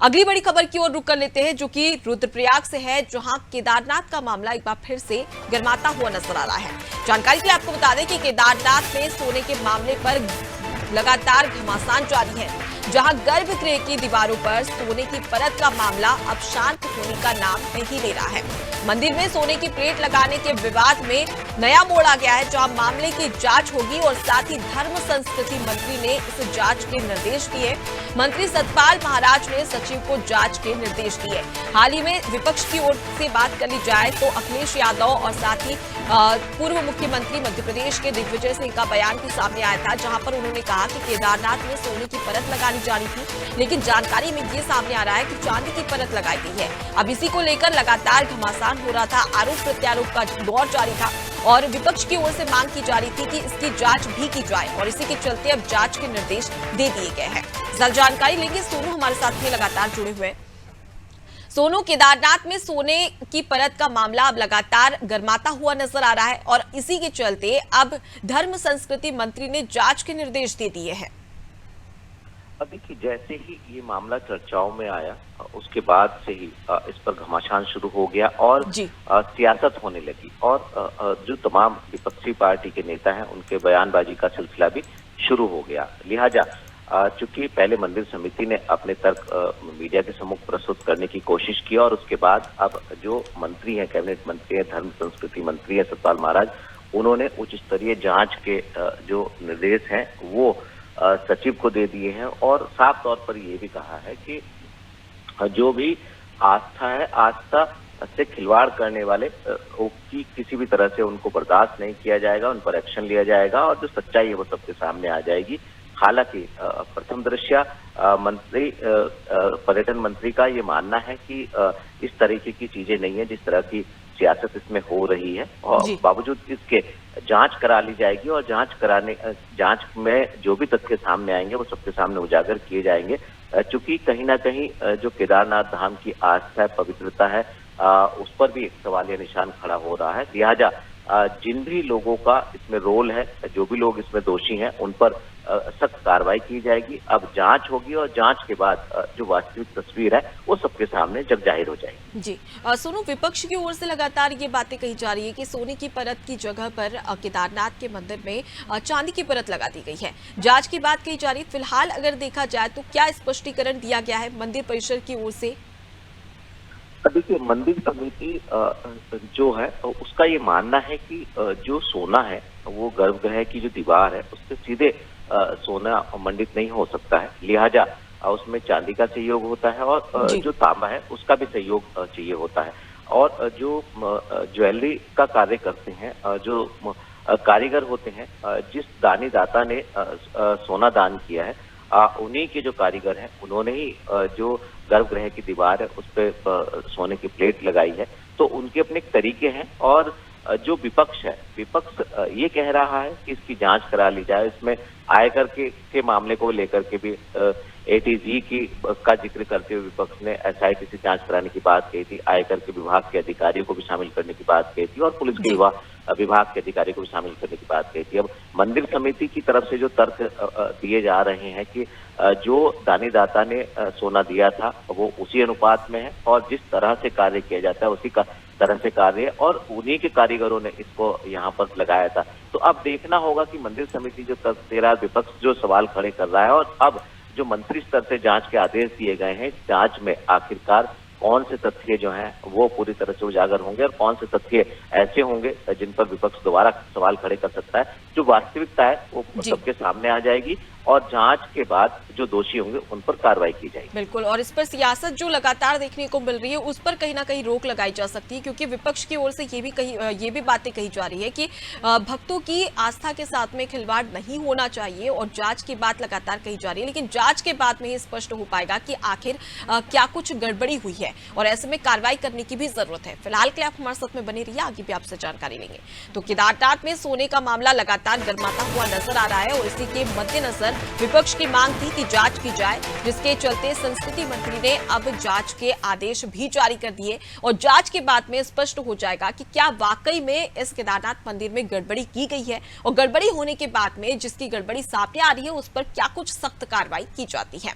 अगली बड़ी खबर की ओर रुक कर लेते हैं, जो कि रुद्रप्रयाग से है, जहां केदारनाथ का मामला एक बार फिर से गर्माता हुआ नजर आ रहा है। जानकारी के लिए आपको बता दें कि केदारनाथ में सोने के मामले पर लगातार घमासान जारी है, जहां गर्भगृह की दीवारों पर सोने की परत का मामला अब शांत होने का नाम नहीं ले रहा है। मंदिर में सोने की प्लेट लगाने के विवाद में नया मोड़ आ गया है, जहां मामले की जांच होगी और साथ ही धर्म संस्कृति मंत्री ने इस जांच के निर्देश दिए। मंत्री सतपाल महाराज ने सचिव को जांच के निर्देश दिए। हाल ही में विपक्ष की ओर से बात कर ली जाए तो अखिलेश यादव और साथ ही पूर्व मुख्यमंत्री मध्य प्रदेश के दिग्विजय सिंह का बयान भी सामने आया था, जहां पर उन्होंने कहा कि केदारनाथ में सोने की परत लगानी जानी थी, लेकिन जानकारी में ये सामने आ रहा है कि चांदी की परत लगाई गई है। अब इसी को लेकर लगातार घमासान हो रहा था, आरोप प्रत्यारोप का दौर जारी था और विपक्ष की ओर से मांग की जा रही थी कि इसकी जांच भी की जाए और इसी के चलते अब जांच के निर्देश दे दिए गए हैं। जल्द जानकारी लेंगे, सोनू हमारे साथ में लगातार जुड़े हुए। सोनू, केदारनाथ में सोने की परत का मामला अब लगातार गर्माता हुआ नजर आ रहा है और इसी के चलते अब धर्म संस्कृति मंत्री ने जांच के निर्देश दे दिए हैं। अभी की जैसे ही ये मामला चर्चाओं में आया, उसके बाद से ही इस पर घमासान शुरू हो गया और सियासत होने लगी और जो तमाम विपक्षी पार्टी के नेता हैं उनके बयानबाजी का सिलसिला भी शुरू हो गया। लिहाजा चूंकि पहले मंदिर समिति ने अपने तर्क मीडिया के सम्मुख प्रस्तुत करने की कोशिश की और उसके बाद अब जो मंत्री हैं, कैबिनेट मंत्री हैं, धर्म संस्कृति मंत्री हैं सतपाल महाराज, उन्होंने उच्च स्तरीय जांच के जो निर्देश हैं वो सचिव को दे दिए हैं और साफ तौर पर ये भी कहा है कि जो भी आस्था है, आस्था से खिलवाड़ करने वाले की किसी भी तरह से उनको बर्दाश्त नहीं किया जाएगा, उन पर एक्शन लिया जाएगा और जो सच्चाई है वो सबके सामने आ जाएगी। हालांकि प्रथम दृष्टया मंत्री पर्यटन मंत्री का ये मानना है कि इस तरीके की चीजें नहीं है जिस तरह की सियासत इसमें हो रही है और बावजूद इसके जांच करा ली जाएगी और जांच में जो भी तथ्य सामने आएंगे वो सबके सामने उजागर किए जाएंगे। चूंकि कहीं ना कहीं जो केदारनाथ धाम की आस्था है, पवित्रता है, उस पर भी एक सवालिया निशान खड़ा हो रहा है। लिहाजा जिन भी लोगों का इसमें रोल है, जो भी लोग इसमें दोषी हैं, उन पर सख्त कार्रवाई की जाएगी। अब जांच होगी और जांच के बाद जो वास्तविक तस्वीर है वो सबके सामने जब जाहिर हो जाएगी। जी सोनू, विपक्ष की ओर से लगातार ये बातें कही जा रही है कि सोने की परत की जगह पर केदारनाथ के मंदिर में चांदी की परत लगा दी गई है। जांच की बात कही जा रही है। फिलहाल अगर देखा जाए तो क्या स्पष्टीकरण दिया गया है मंदिर परिसर की ओर से? देखिए, मंदिर समिति जो है उसका ये मानना है कि जो सोना है वो गर्भगृह की जो दीवार है उससे सीधे सोना मंडित नहीं हो सकता है। लिहाजा उसमें चांदी का सहयोग होता है और जो तांबा है उसका भी सहयोग चाहिए होता है। और जो ज्वेलरी का कार्य करते हैं, जो कारीगर होते हैं, जिस दानी दाता ने सोना दान किया है, उन्हीं के जो कारीगर हैं उन्होंने ही जो गर्भगृह की दीवार है उस पर सोने की प्लेट लगाई है। तो उनके अपने तरीके हैं और जो विपक्ष है, विपक्ष ये कह रहा है कि इसकी जांच करा ली जाए। इसमें आयकर के मामले को लेकर के भी एटीजी का जिक्र करते हुए विपक्ष ने एसआईटी से जांच कराने की बात कही थी, आयकर के विभाग के अधिकारियों को भी शामिल करने की बात कही थी और पुलिस के विभाग के अधिकारियों को भी शामिल करने की बात कही थी। अब मंदिर समिति की तरफ से जो तर्क दिए जा रहे हैं कि जो दानी दाता ने सोना दिया था वो उसी अनुपात में है और जिस तरह से कार्य किया जाता है उसी का तरह से कार्य है और उन्हीं के कारीगरों ने इसको यहाँ पर लगाया था। तो अब देखना होगा कि मंदिर समिति जो तर्क दे रहा है, विपक्ष जो सवाल खड़े कर रहा है और अब जो मंत्री स्तर से जांच के आदेश दिए गए हैं, जांच में आखिरकार कौन से तथ्य जो हैं वो पूरी तरह से उजागर होंगे और कौन से तथ्य ऐसे होंगे जिन पर विपक्ष दोबारा सवाल खड़े कर सकता है। जो वास्तविकता है वो सबके सामने आ जाएगी और जांच के बाद जो दोषी होंगे उन पर कार्रवाई की जाएगी। बिल्कुल, और इस पर सियासत जो लगातार देखने को मिल रही है उस पर कहीं ना कहीं रोक लगाई जा सकती है, क्योंकि विपक्ष की ओर से ये भी बातें कही जा रही है कि भक्तों की आस्था के साथ में खिलवाड़ नहीं होना चाहिए और जांच की बात लगातार कही जा रही है, लेकिन जांच के बाद में ही स्पष्ट हो पाएगा कि आखिर क्या कुछ गड़बड़ी हुई है और ऐसे में कार्रवाई करने की भी जरूरत है। फिलहाल के लिए आप हमारे साथ में बने रहिए, आगे भी आपसे जानकारी लेंगे। तो केदारनाथ में सोने का मामला लगातार गर्माता हुआ नजर आ रहा है और इसी के मद्देनजर विपक्ष की मांग थी कि जांच की जाए, जिसके चलते संस्कृति मंत्री ने अब जांच के आदेश भी जारी कर दिए और जांच के बाद में स्पष्ट हो जाएगा कि क्या वाकई में इस केदारनाथ मंदिर में गड़बड़ी की गई है और गड़बड़ी होने के बाद में जिसकी गड़बड़ी सामने आ रही है उस पर क्या कुछ सख्त कार्रवाई की जाती है।